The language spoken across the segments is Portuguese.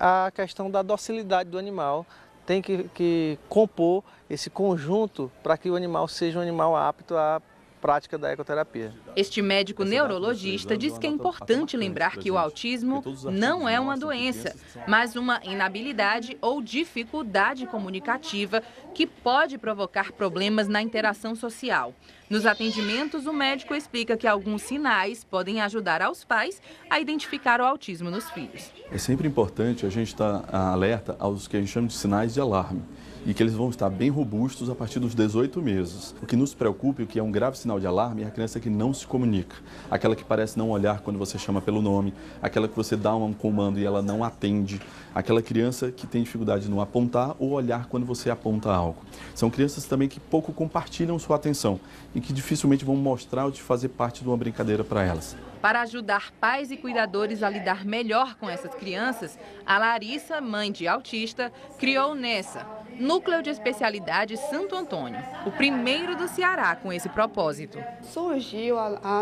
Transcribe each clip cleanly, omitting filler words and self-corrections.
a questão da docilidade do animal. Tem que compor esse conjunto para que o animal seja um animal apto à prática da ecoterapia. Este médico neurologista diz que é importante lembrar que o autismo não é uma doença, mas uma inabilidade ou dificuldade comunicativa que pode provocar problemas na interação social. Nos atendimentos, o médico explica que alguns sinais podem ajudar aos pais a identificar o autismo nos filhos. É sempre importante a gente estar alerta aos que a gente chama de sinais de alarme e que eles vão estar bem robustos a partir dos 18 meses. O que nos preocupa e o que é um grave sinal de alarme é a criança que não se comunica, aquela que parece não olhar quando você chama pelo nome, aquela que você dá um comando e ela não atende, aquela criança que tem dificuldade no apontar ou olhar quando você aponta algo. São crianças também que pouco compartilham sua atenção e que dificilmente vão mostrar ou de fazer parte de uma brincadeira para elas. Para ajudar pais e cuidadores a lidar melhor com essas crianças, a Larissa, mãe de autista, criou o NESA, Núcleo de Especialidade Santo Antônio, o primeiro do Ceará com esse propósito. Surgiu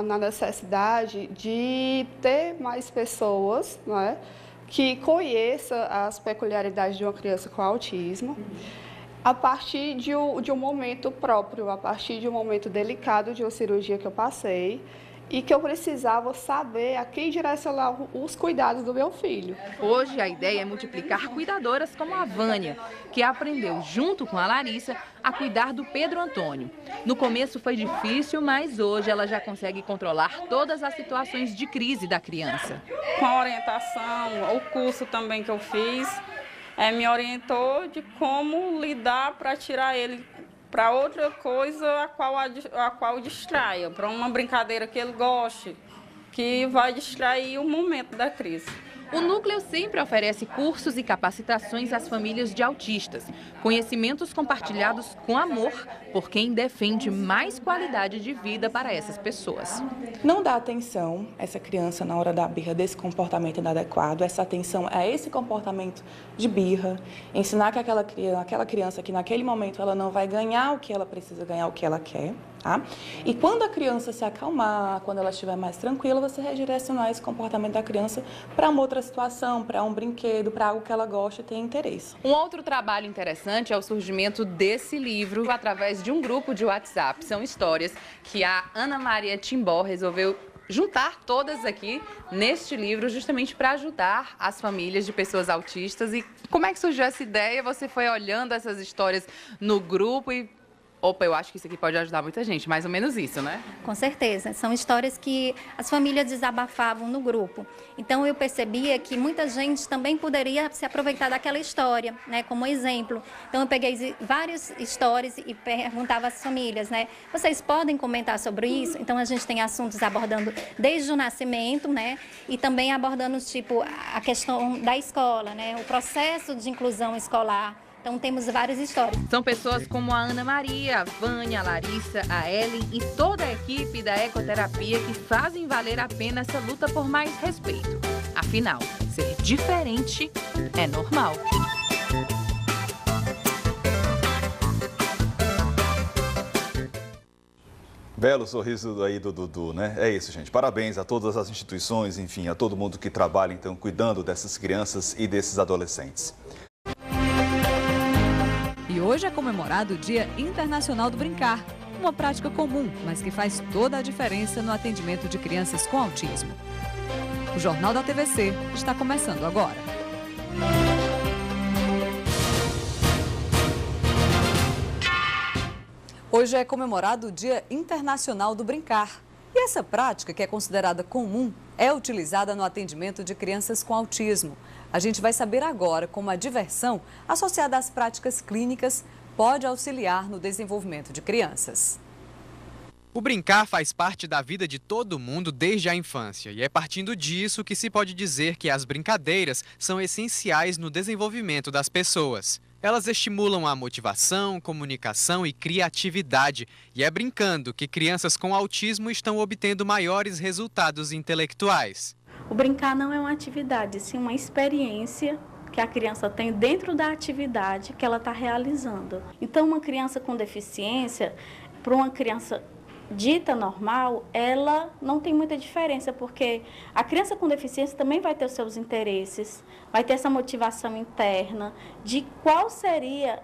na necessidade de ter mais pessoas, né, que conheçam as peculiaridades de uma criança com autismo, a partir de um momento próprio, a partir de um momento delicado de uma cirurgia que eu passei, e que eu precisava saber a quem direcionar os cuidados do meu filho. Hoje a ideia é multiplicar cuidadoras como a Vânia, que aprendeu junto com a Larissa a cuidar do Pedro Antônio. No começo foi difícil, mas hoje ela já consegue controlar todas as situações de crise da criança. Com a orientação, o curso também que eu fiz, me orientou de como lidar para tirar ele para outra coisa a qual distraia, para uma brincadeira que ele goste, que vai distrair o momento da crise. O núcleo sempre oferece cursos e capacitações às famílias de autistas, conhecimentos compartilhados com amor por quem defende mais qualidade de vida para essas pessoas. Não dá atenção a essa criança na hora da birra desse comportamento inadequado, essa atenção a esse comportamento de birra, ensinar que aquela criança que naquele momento ela não vai ganhar o que ela precisa ganhar, o que ela quer. Tá? E quando a criança se acalmar, quando ela estiver mais tranquila, você redirecionar esse comportamento da criança para uma outra situação, para um brinquedo, para algo que ela gosta e tem interesse. Um outro trabalho interessante é o surgimento desse livro através de um grupo de WhatsApp. São histórias que a Ana Maria Timbó resolveu juntar todas aqui neste livro justamente para ajudar as famílias de pessoas autistas. E como é que surgiu essa ideia? Você foi olhando essas histórias no grupo e opa, eu acho que isso aqui pode ajudar muita gente, mais ou menos isso, né? Com certeza, são histórias que as famílias desabafavam no grupo. Então eu percebia que muita gente também poderia se aproveitar daquela história, né, como exemplo. Então eu peguei várias histórias e perguntava às famílias, né, vocês podem comentar sobre isso? Então a gente tem assuntos abordando desde o nascimento, né, e também abordando tipo a questão da escola, né, o processo de inclusão escolar. Então temos várias histórias. São pessoas como a Ana Maria, a Vânia, a Larissa, a Ellen e toda a equipe da ecoterapia que fazem valer a pena essa luta por mais respeito. Afinal, ser diferente é normal. Belo sorriso aí do Dudu, né? É isso, gente. Parabéns a todas as instituições, enfim, a todo mundo que trabalha, então, cuidando dessas crianças e desses adolescentes. E hoje é comemorado o Dia Internacional do Brincar, uma prática comum, mas que faz toda a diferença no atendimento de crianças com autismo. O Jornal da TVC está começando agora. Hoje é comemorado o Dia Internacional do Brincar. E essa prática, que é considerada comum, é utilizada no atendimento de crianças com autismo. A gente vai saber agora como a diversão, associada às práticas clínicas, pode auxiliar no desenvolvimento de crianças. O brincar faz parte da vida de todo mundo desde a infância e é partindo disso que se pode dizer que as brincadeiras são essenciais no desenvolvimento das pessoas. Elas estimulam a motivação, comunicação e criatividade e é brincando que crianças com autismo estão obtendo maiores resultados intelectuais. O brincar não é uma atividade, sim uma experiência que a criança tem dentro da atividade que ela está realizando. Então, uma criança com deficiência, para uma criança dita normal, ela não tem muita diferença, porque a criança com deficiência também vai ter os seus interesses, vai ter essa motivação interna de qual seria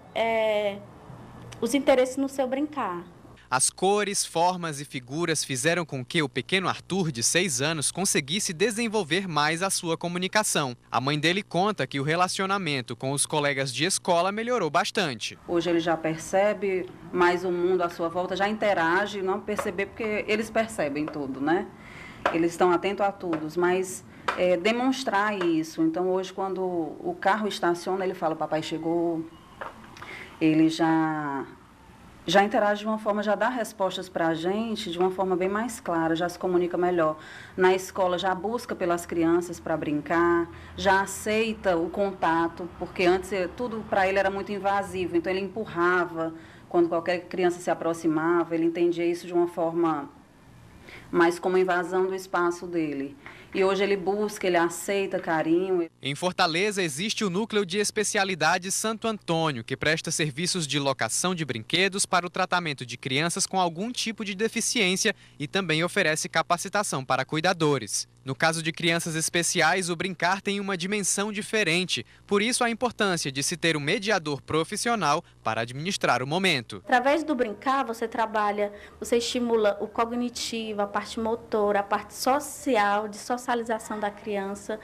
os interesses no seu brincar. As cores, formas e figuras fizeram com que o pequeno Arthur, de 6 anos, conseguisse desenvolver mais a sua comunicação. A mãe dele conta que o relacionamento com os colegas de escola melhorou bastante. Hoje ele já percebe mais o mundo à sua volta, já interage, não perceber, porque eles percebem tudo, né? Eles estão atentos a tudo, mas demonstrar isso. Então hoje, quando o carro estaciona, ele fala, papai chegou, ele já interage de uma forma, já dá respostas para a gente de uma forma bem mais clara, já se comunica melhor. Na escola já busca pelas crianças para brincar, já aceita o contato, porque antes tudo para ele era muito invasivo, então ele empurrava, quando qualquer criança se aproximava, ele entendia isso de uma forma mais como invasão do espaço dele. E hoje ele busca, ele aceita carinho. Em Fortaleza existe o Núcleo de Especialidades Santo Antônio, que presta serviços de locação de brinquedos para o tratamento de crianças com algum tipo de deficiência e também oferece capacitação para cuidadores. No caso de crianças especiais, o brincar tem uma dimensão diferente, por isso a importância de se ter um mediador profissional para administrar o momento. Através do brincar, você trabalha, você estimula o cognitivo, a parte motora, a parte social, de socialização da criança.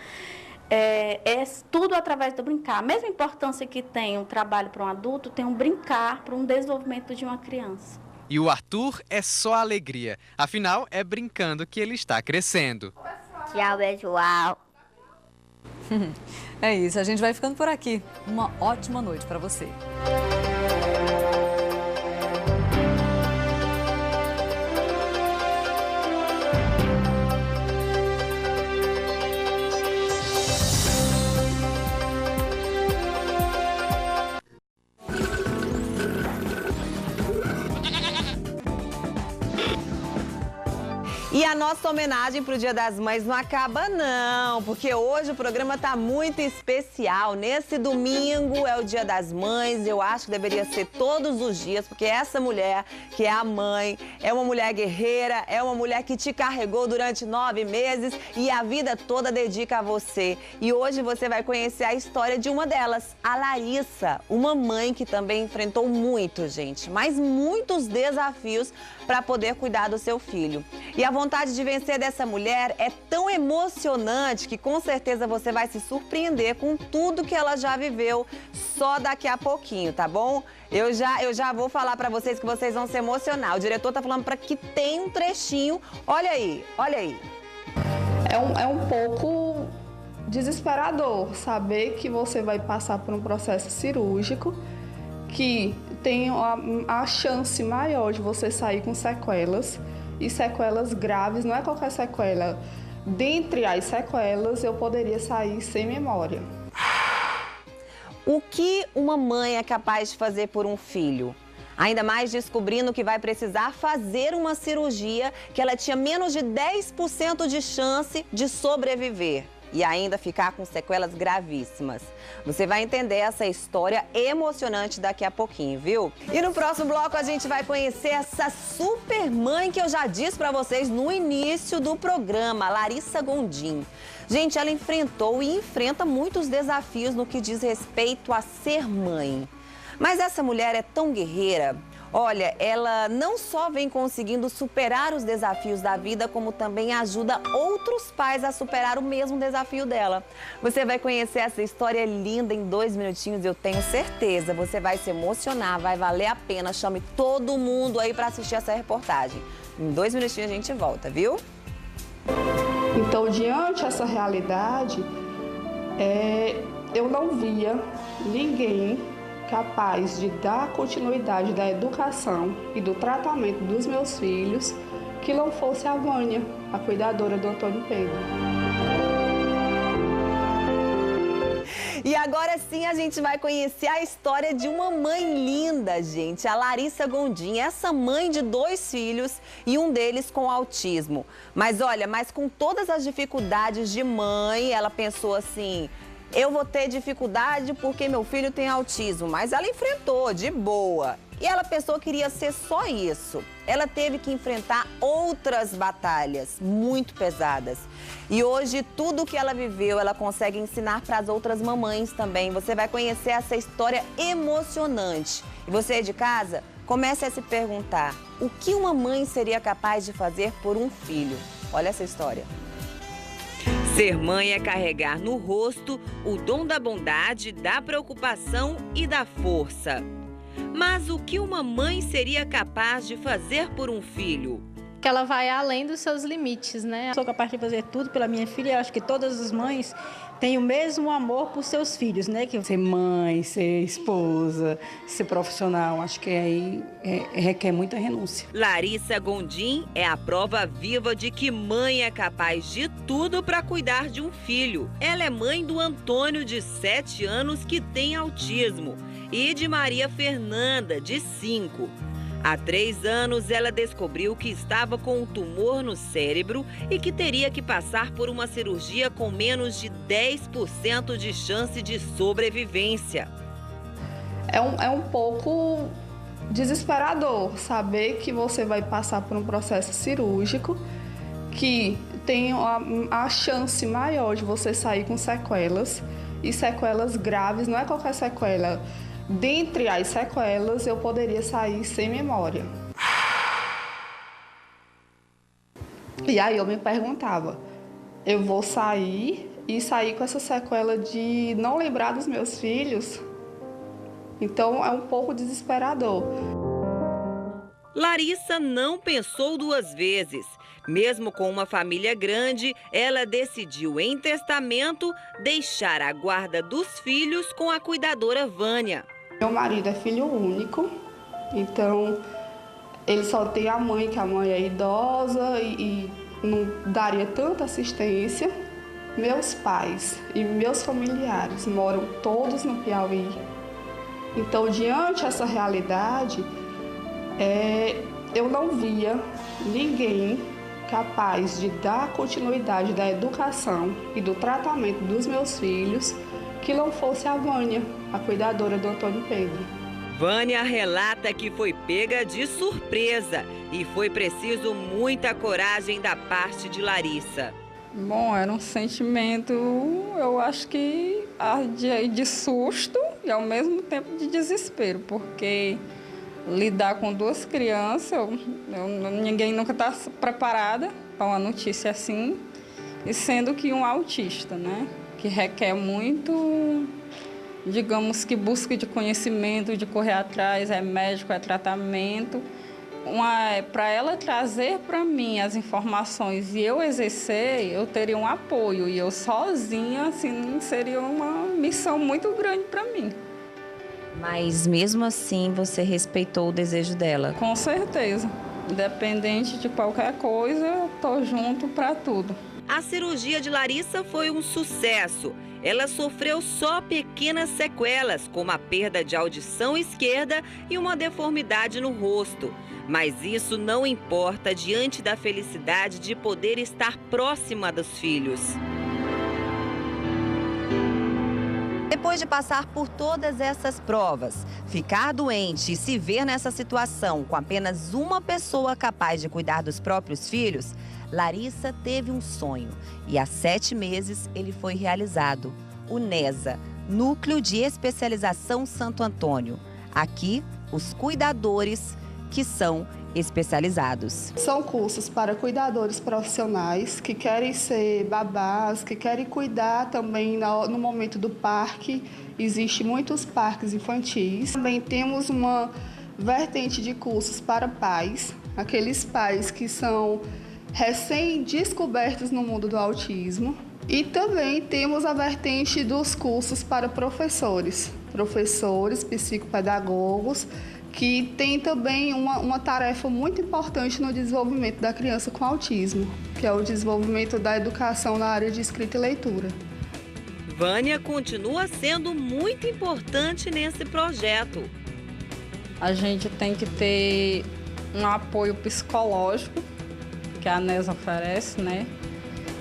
É tudo através do brincar. A mesma importância que tem um trabalho para um adulto, tem um brincar para um desenvolvimento de uma criança. E o Arthur é só alegria, afinal é brincando que ele está crescendo. Tchau, pessoal. É isso, a gente vai ficando por aqui. Uma ótima noite para você. E a nossa homenagem para o Dia das Mães não acaba não, porque hoje o programa está muito especial. Nesse domingo é o Dia das Mães, eu acho que deveria ser todos os dias, porque essa mulher, que é a mãe, é uma mulher guerreira, é uma mulher que te carregou durante 9 meses e a vida toda dedica a você. E hoje você vai conhecer a história de uma delas, a Larissa, uma mãe que também enfrentou muito, gente, mas muitos desafios para poder cuidar do seu filho. E a vontade de vencer dessa mulher é tão emocionante que com certeza você vai se surpreender com tudo que ela já viveu só daqui a pouquinho, tá bom? Eu já vou falar para vocês que vocês vão se emocionar. O diretor tá falando para que tem um trechinho. Olha aí, olha aí. É um pouco desesperador saber que você vai passar por um processo cirúrgico que tem a chance maior de você sair com sequelas, e sequelas graves, não é qualquer sequela. Dentre as sequelas, eu poderia sair sem memória. O que uma mãe é capaz de fazer por um filho? Ainda mais descobrindo que vai precisar fazer uma cirurgia que ela tinha menos de 10% de chance de sobreviver e ainda ficar com sequelas gravíssimas. Você vai entender essa história emocionante daqui a pouquinho, viu? E no próximo bloco a gente vai conhecer essa super mãe que eu já disse pra vocês no início do programa, Larissa Gondim. Gente, ela enfrentou e enfrenta muitos desafios no que diz respeito a ser mãe. Mas essa mulher é tão guerreira. Olha, ela não só vem conseguindo superar os desafios da vida, como também ajuda outros pais a superar o mesmo desafio dela. Você vai conhecer essa história linda em 2 minutinhos, eu tenho certeza. Você vai se emocionar, vai valer a pena. Chame todo mundo aí para assistir essa reportagem. Em 2 minutinhos a gente volta, viu? Então, diante dessa realidade, eu não via ninguém capaz de dar continuidade da educação e do tratamento dos meus filhos que não fosse a Vânia, a cuidadora do Antônio Pedro. E agora sim a gente vai conhecer a história de uma mãe linda, gente, a Larissa Gondim, essa mãe de 2 filhos e um deles com autismo. Mas olha, com todas as dificuldades de mãe, ela pensou assim: eu vou ter dificuldade porque meu filho tem autismo, mas ela enfrentou de boa. E ela pensou que iria ser só isso. Ela teve que enfrentar outras batalhas muito pesadas. E hoje, tudo que ela viveu, ela consegue ensinar para as outras mamães também. Você vai conhecer essa história emocionante. E você de casa, comece a se perguntar, o que uma mãe seria capaz de fazer por um filho? Olha essa história. Ser mãe é carregar no rosto o dom da bondade, da preocupação e da força. Mas o que uma mãe seria capaz de fazer por um filho? Que ela vai além dos seus limites, né? Sou capaz de fazer tudo pela minha filha. Eu acho que todas as mães têm o mesmo amor por seus filhos, né? Que ser mãe, ser esposa, ser profissional, acho que aí requer muita renúncia. Larissa Gondim é a prova viva de que mãe é capaz de tudo para cuidar de um filho. Ela é mãe do Antônio, de 7 anos, que tem autismo, e de Maria Fernanda, de 5. Há 3 anos, ela descobriu que estava com um tumor no cérebro e que teria que passar por uma cirurgia com menos de 10% de chance de sobrevivência. É um pouco desesperador saber que você vai passar por um processo cirúrgico que tem a chance maior de você sair com sequelas, e sequelas graves, não é qualquer sequela. Dentre as sequelas, eu poderia sair sem memória. E aí eu me perguntava, eu vou sair com essa sequela de não lembrar dos meus filhos? Então é um pouco desesperador. Larissa não pensou 2 vezes. Mesmo com uma família grande, ela decidiu, em testamento, deixar a guarda dos filhos com a cuidadora Vânia. Meu marido é filho único, então ele só tem a mãe, que a mãe é idosa e não daria tanta assistência. Meus pais e meus familiares moram todos no Piauí. Então, diante dessa realidade, eu não via ninguém capaz de dar continuidade da educação e do tratamento dos meus filhos que não fosse a Vânia, a cuidadora do Antônio Pedro. Vânia relata que foi pega de surpresa e foi preciso muita coragem da parte de Larissa. Bom, era um sentimento, eu acho que de susto e ao mesmo tempo de desespero, porque lidar com 2 crianças, ninguém nunca está preparada para uma notícia assim, e sendo que um autista, né? Que requer muito, digamos que busca de conhecimento, de correr atrás, é médico, é tratamento. Para ela trazer para mim as informações e eu exercer, eu teria um apoio, e eu sozinha, assim, seria uma missão muito grande para mim. Mas mesmo assim você respeitou o desejo dela? Com certeza. Independente de qualquer coisa, eu tô junto para tudo. A cirurgia de Larissa foi um sucesso. Ela sofreu só pequenas sequelas, como a perda de audição esquerda e uma deformidade no rosto. Mas isso não importa diante da felicidade de poder estar próxima dos filhos. Depois de passar por todas essas provas, ficar doente e se ver nessa situação com apenas uma pessoa capaz de cuidar dos próprios filhos, Larissa teve um sonho e há 7 meses ele foi realizado. O NESA, Núcleo de Especialização Santo Antônio. Aqui, os cuidadores que são especializados. São cursos para cuidadores profissionais que querem ser babás, que querem cuidar também no momento do parque. Existem muitos parques infantis. Também temos uma vertente de cursos para pais, aqueles pais que são recém-descobertos no mundo do autismo. E também temos a vertente dos cursos para professores, psicopedagogos, que tem também uma tarefa muito importante no desenvolvimento da criança com autismo, que é o desenvolvimento da educação na área de escrita e leitura. Vânia continua sendo muito importante nesse projeto. A gente tem que ter um apoio psicológico, que a ANESA oferece, né?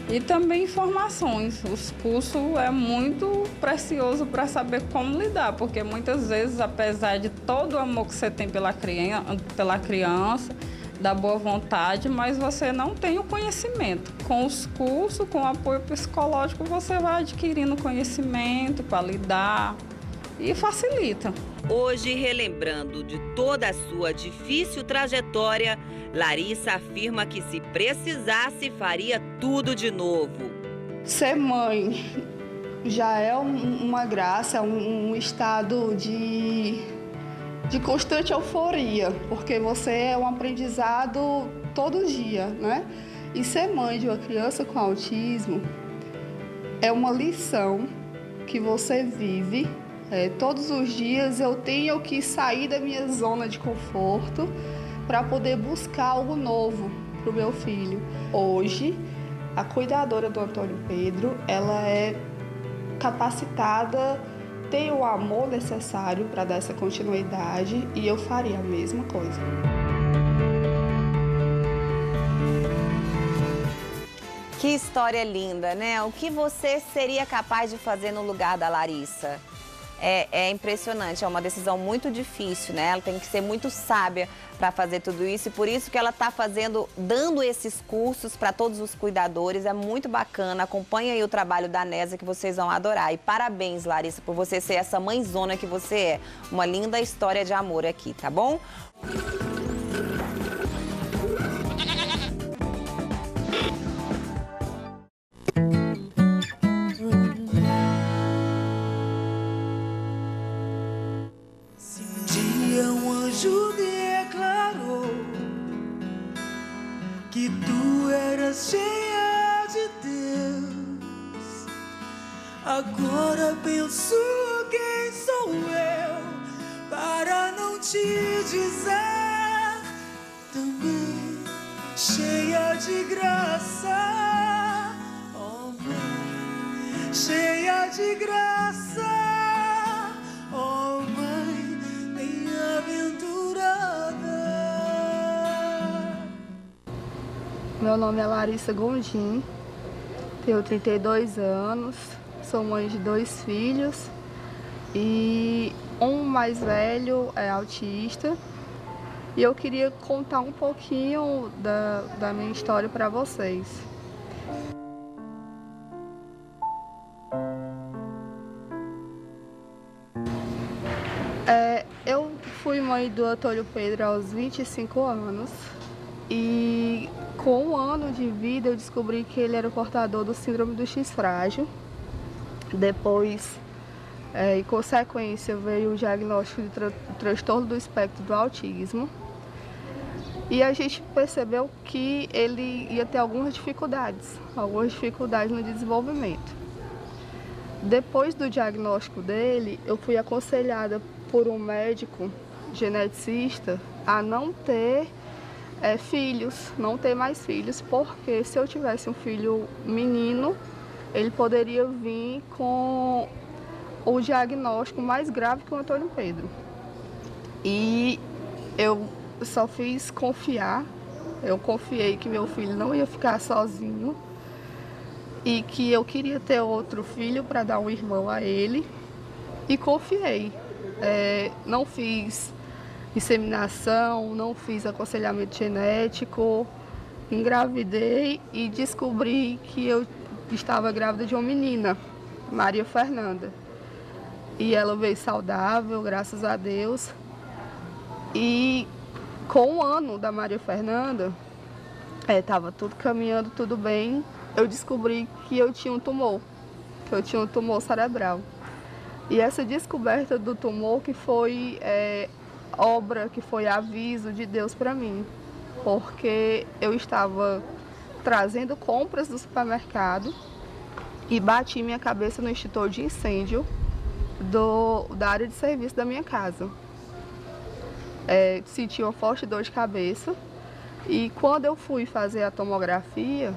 E também informações. Os cursos é muito precioso para saber como lidar, porque muitas vezes, apesar de todo o amor que você tem pela criança, da boa vontade, mas você não tem o conhecimento. Com os cursos, com o apoio psicológico, você vai adquirindo conhecimento para lidar e facilita. Hoje, relembrando de toda a sua difícil trajetória, Larissa afirma que se precisasse, faria tudo de novo. Ser mãe já é uma graça, um estado de constante euforia, porque você é um aprendizado todo dia, né? E ser mãe de uma criança com autismo é uma lição que você vive. Todos os dias eu tenho que sair da minha zona de conforto para poder buscar algo novo para o meu filho. Hoje, a cuidadora do Antônio Pedro, ela é capacitada, tem o amor necessário para dar essa continuidade e eu faria a mesma coisa. Que história linda, né? O que você seria capaz de fazer no lugar da Larissa? É impressionante, é uma decisão muito difícil, né? Ela tem que ser muito sábia para fazer tudo isso e por isso que ela está dando esses cursos para todos os cuidadores. É muito bacana, acompanha aí o trabalho da Nésia que vocês vão adorar. E parabéns, Larissa, por você ser essa mãezona que você é. Uma linda história de amor aqui, tá bom? Que tu eras cheia de Deus. Agora penso quem sou eu para não te dizer também cheia de graça, oh mãe, cheia de graça, oh mãe, bem-aventurada. Meu nome é Larissa Gondim, tenho 32 anos, sou mãe de 2 filhos e um mais velho é autista. E eu queria contar um pouquinho da minha história para vocês. Eu fui mãe do Antônio Pedro aos 25 anos. E com 1 ano de vida eu descobri que ele era portador do síndrome do X frágil. Depois, em consequência, veio o diagnóstico de transtorno do espectro do autismo. E a gente percebeu que ele ia ter algumas dificuldades no desenvolvimento. Depois do diagnóstico dele, eu fui aconselhada por um médico geneticista a não ter filhos, não ter mais filhos, porque se eu tivesse um filho menino, ele poderia vir com o diagnóstico mais grave que o Antônio Pedro. E eu só fiz confiar, eu confiei que meu filho não ia ficar sozinho e que eu queria ter outro filho para dar um irmão a ele e confiei. Não fiz inseminação, não fiz aconselhamento genético, engravidei e descobri que eu estava grávida de uma menina, Maria Fernanda. E ela veio saudável, graças a Deus. E com 1 ano da Maria Fernanda, estava tudo caminhando, tudo bem, eu descobri que eu tinha um tumor, cerebral. E essa descoberta do tumor que foi obra, que foi aviso de Deus para mim, porque eu estava trazendo compras do supermercado e bati minha cabeça no extintor de incêndio da área de serviço da minha casa. Senti uma forte dor de cabeça e quando eu fui fazer a tomografia,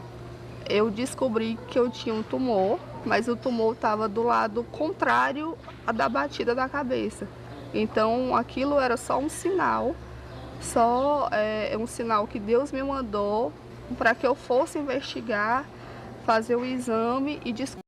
eu descobri que eu tinha um tumor, mas o tumor estava do lado contrário da batida da cabeça. Então, aquilo era só um sinal, um sinal que Deus me mandou para que eu fosse investigar fazer o exame e descobrir